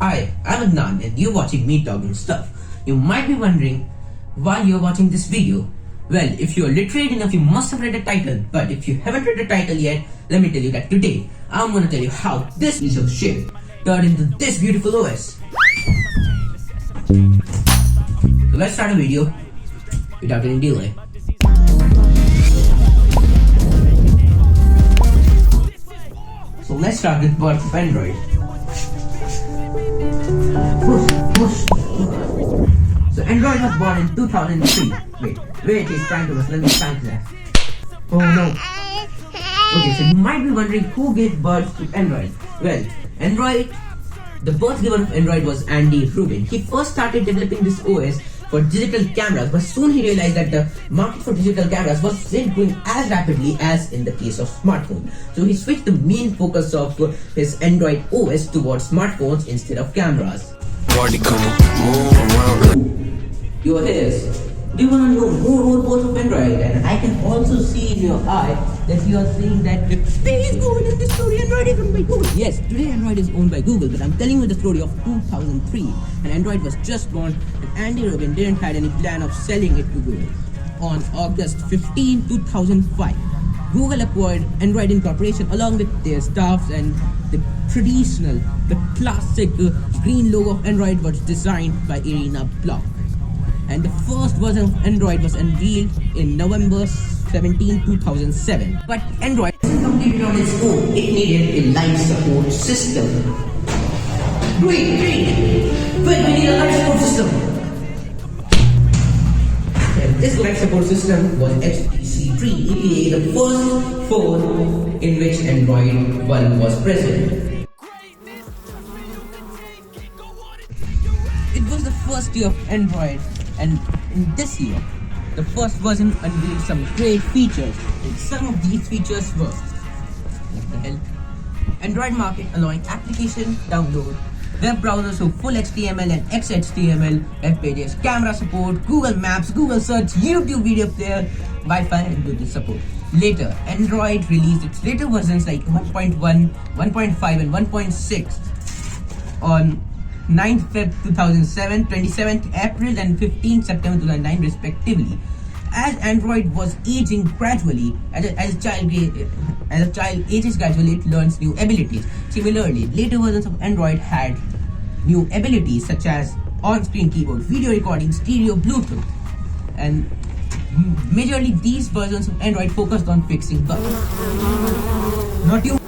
Hi, I'm Adnan and you're watching me talking stuff. You might be wondering why you're watching this video. Well, if you're literate enough, you must have read the title. But if you haven't read the title yet, let me tell you that today, I'm gonna tell you how this piece of shit turned into this beautiful OS. So let's start the video without any delay. So let's start with birth of Android. So Android was born in 2003. Wait, he's trying to let me find that. Oh no. Okay, so you might be wondering who gave birth to Android. Well, the birth giver of Android was Andy Rubin. He first started developing this OS for digital cameras, but soon he realized that the market for digital cameras wasn't growing as rapidly as in the case of smartphones. So he switched the main focus of his Android OS towards smartphones instead of cameras. Your hairs. Do you want to know more about of Android? And I can also see in your eye that you are saying that there is Google in this story. Android is owned by Google. Yes, today Android is owned by Google, but I'm telling you the story of 2003. And Android was just born, and Andy Rubin didn't have any plan of selling it to Google. On August 15, 2005, Google acquired Android Incorporation along with their staffs, and the classic green logo of Android was designed by Irina Block. And the first version of Android was unveiled in November 17, 2007. But Android wasn't completed on its own. It needed a life support system. Great! But we need a life support system. And this life support system was HTC 3, aka the first phone in which Android 1 was present. It was the first year of Android. And in this year, the first version unveiled some great features. And some of these features were, what the hell? Android market allowing application download, web browsers with full HTML and XHTML, web pages, camera support, Google Maps, Google Search, YouTube video player, Wi-Fi and Bluetooth support. Later, Android released its later versions like 1.1, 1.5 and 1.6 on 9th Feb 2007, 27th April and 15th September 2009 respectively. As Android was aging gradually, as a child ages gradually, it learns new abilities. Similarly, later versions of Android had new abilities such as on-screen keyboard, video recording, stereo, Bluetooth. And majorly these versions of Android focused on fixing bugs. Not you.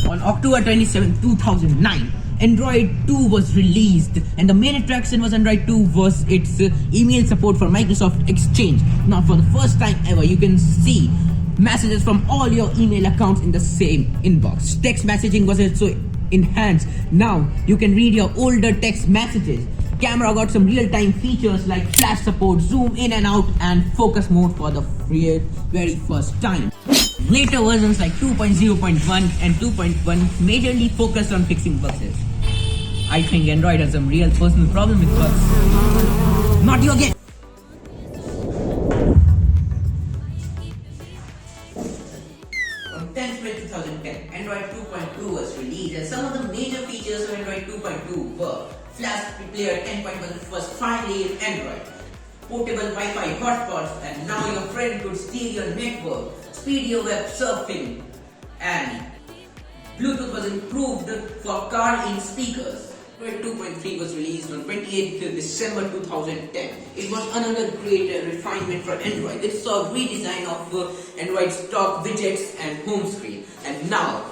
On October 27, 2009, Android 2 was released, and the main attraction was Android 2 was its email support for Microsoft Exchange. Now for the first time ever, you can see messages from all your email accounts in the same inbox. Text messaging was also enhanced. Now you can read your older text messages. Camera got some real-time features like flash support, zoom in and out, and focus mode for the very first time. Later versions like 2.0.1 and 2.1 majorly focused on fixing bugs. I think Android has some real personal problem with bugs. Not you again! On 10th May 2010, Android 2.2 was released, and some of the major features of Android 2.2 were Flash Player 10.1 was finally in Android, portable Wi-Fi hotspots, and now your friend could steal your network, speedier web surfing, and Bluetooth was improved for car-in speakers. Android 2.3 was released on 28th December 2010. It was another great refinement for Android. It saw a redesign of Android stock widgets and home screen. And now,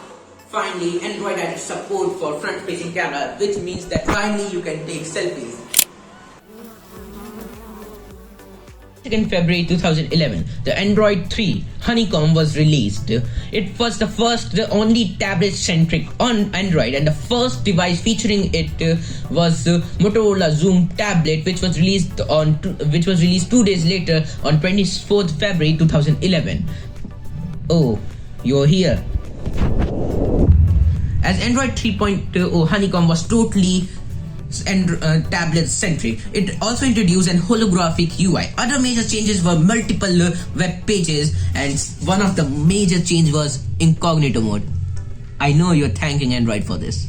finally, Android added support for front-facing camera, which means that finally you can take selfies. In February 2011, the Android 3 Honeycomb was released. It was the only tablet-centric on Android, and the first device featuring it was Motorola Zoom tablet, which was released 2 days later on 24th February 2011. Oh, you're here. As Android 3.0 Honeycomb was totally tablet centric, it also introduced an holographic UI. Other major changes were multiple web pages, and one of the major change was incognito mode. I know you're thanking Android for this.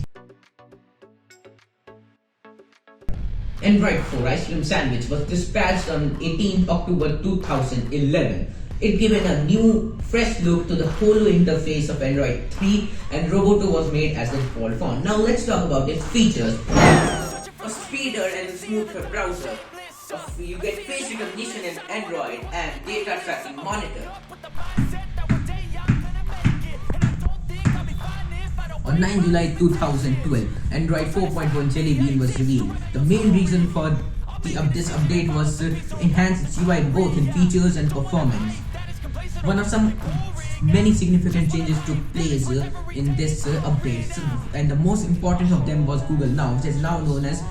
Android 4 Ice Cream Sandwich was dispatched on 18th October 2011. It given a new, fresh look to the holo interface of Android 3, and Roboto was made as the default font. Now let's talk about its features. A speeder and smoother browser. You get face recognition in Android and data tracking monitor. On 9 July 2012, Android 4.1 Jelly Bean was revealed. The main reason for this update was to enhance its UI both in features and performance. One of some many significant changes took place in this update, and the most important of them was Google Now, which is now known as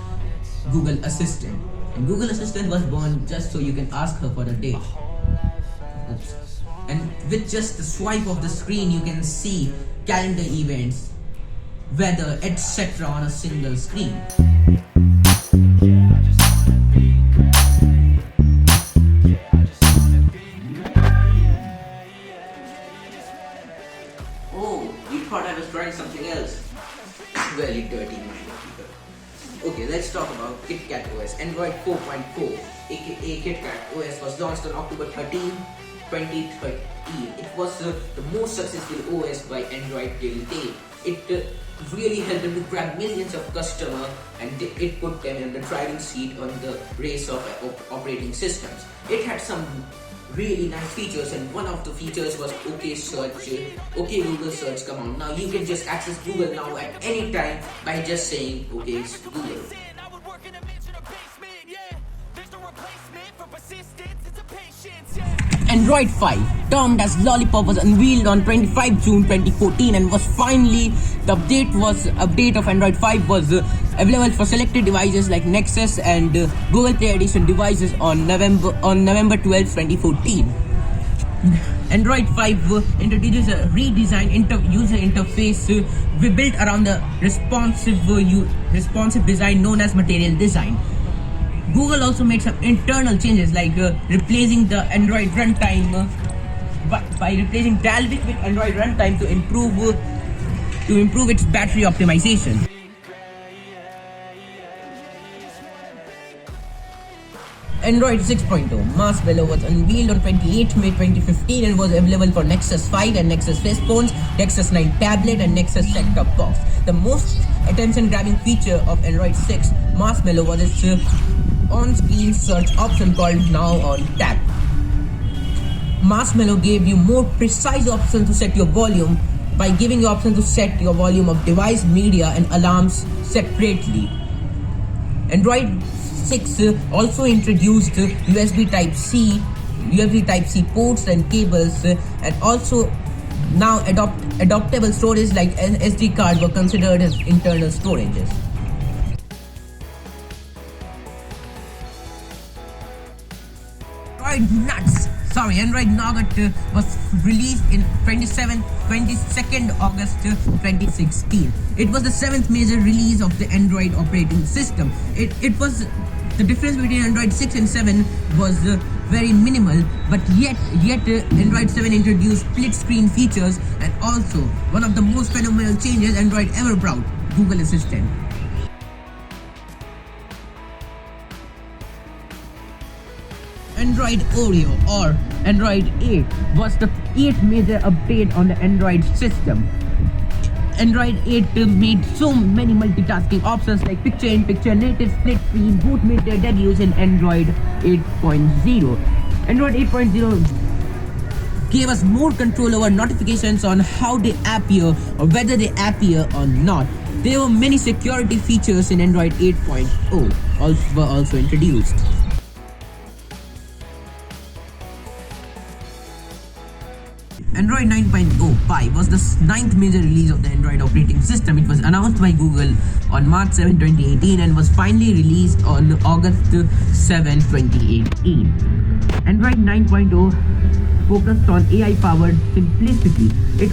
Google Assistant. And Google Assistant was born just so you can ask her for a date. Oops. And with just the swipe of the screen, you can see calendar events, weather, etc. on a single screen. Oh, you thought I was trying something else? Very dirty mind of people. Okay, let's talk about KitKat OS. Android 4.4, aka KitKat OS, was launched on October 13, 2013. It was the most successful OS by Android till date. It really helped them to grab millions of customers, and it put them in the driving seat on the race of operating systems. It had some really nice features, and one of the features was OK Google Search command. Now you can just access Google Now at any time by just saying OK Google. Android 5, termed as Lollipop, was unveiled on 25 June 2014 and was finally, the update of Android 5 was available for selected devices like Nexus and Google Play Edition devices on November 12, 2014. Android 5 introduces a redesigned user interface built around the responsive design known as material design. Google also made some internal changes like replacing the Android runtime by replacing Dalvik with Android runtime to improve its battery optimization. Android 6.0 Marshmallow was unveiled on 28 May 2015 and was available for Nexus 5 and Nexus Face phones, Nexus 9 tablet and Nexus set-top box. The most attention-grabbing feature of Android 6 Marshmallow was its on-screen search option called Now on Tap. Marshmallow gave you more precise options to set your volume by giving you option to set your volume of device, media and alarms separately. Android 6 also introduced USB Type-C ports and cables, and also now adaptable storage like an SD card were considered as internal storages. Android Nougat was released in 22nd August 2016. It was the 7th major release of the Android operating system. It was the difference between Android 6 and 7 was very minimal, but yet Android 7 introduced split screen features, and also one of the most phenomenal changes Android ever brought, Google Assistant. Android Oreo or Android 8 was the 8th major update on the Android system. Android 8 made so many multitasking options like picture-in-picture, native split screen. Both made their debuts in Android 8.0. Android 8.0 gave us more control over notifications on how they appear or whether they appear or not. There were many security features in Android 8.0 were also introduced. Android 9.0 Pie was the 9th major release of the Android operating system. It was announced by Google on March 7, 2018 and was finally released on August 7, 2018. Android 9.0 focused on AI-powered simplicity. It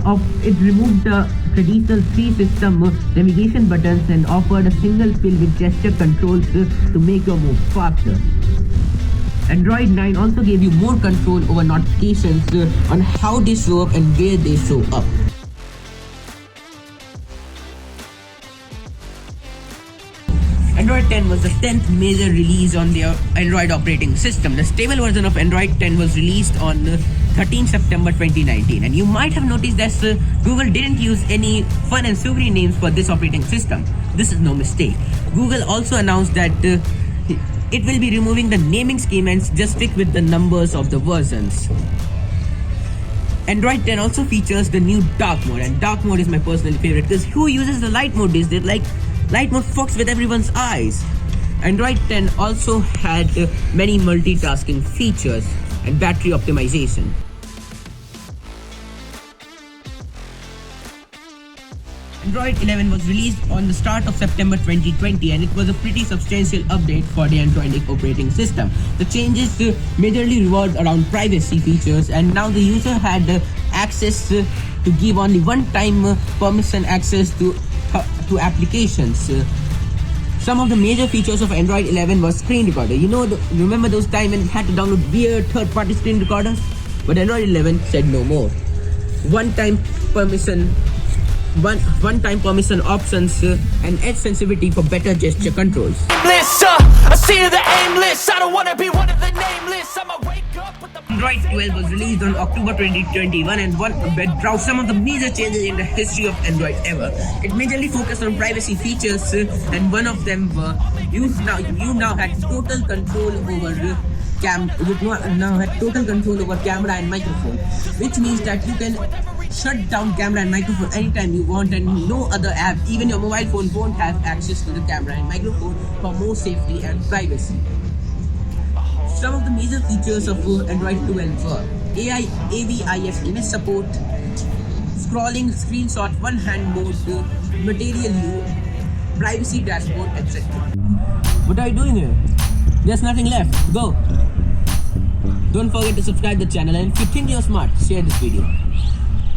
removed the traditional three-system navigation buttons and offered a single fill with gesture controls to make your move faster. Android 9 also gave you more control over notifications on how they show up and where they show up. Android 10 was the 10th major release on their Android operating system. The stable version of Android 10 was released on 13 September 2019. And you might have noticed that Google didn't use any fun and sugary names for this operating system. This is no mistake. Google also announced that it will be removing the naming scheme and just stick with the numbers of the versions. Android 10 also features the new dark mode, and dark mode is my personal favorite because who uses the light mode these days? Like, light mode fucks with everyone's eyes. Android 10 also had many multitasking features and battery optimization. Android 11 was released on the start of September 2020, and it was a pretty substantial update for the Android operating system. The changes majorly revolved around privacy features, and now the user had access to give only one-time permission access to applications. Some of the major features of Android 11 was screen recorder. Remember those times when you had to download weird third-party screen recorders? But Android 11 said no more. One-time permission options and edge sensitivity for better gesture controls. I see the aimless. I don't wanna be one of the nameless. I'ma wake up with the Android 12 was released on October 2021 and brought some of the major changes in the history of Android ever. It majorly focused on privacy features, and one of them were you now had total control over camera and microphone, which means that you can shut down camera and microphone anytime you want, and no other app, even your mobile phone, won't have access to the camera and microphone for more safety and privacy. Some of the major features of Android 12 were AVIF image support, scrolling screenshot one-hand mode, material view, privacy dashboard, etc. What are you doing here? There's nothing left. Go. Don't forget to subscribe to the channel, and if you think you're smart, share this video.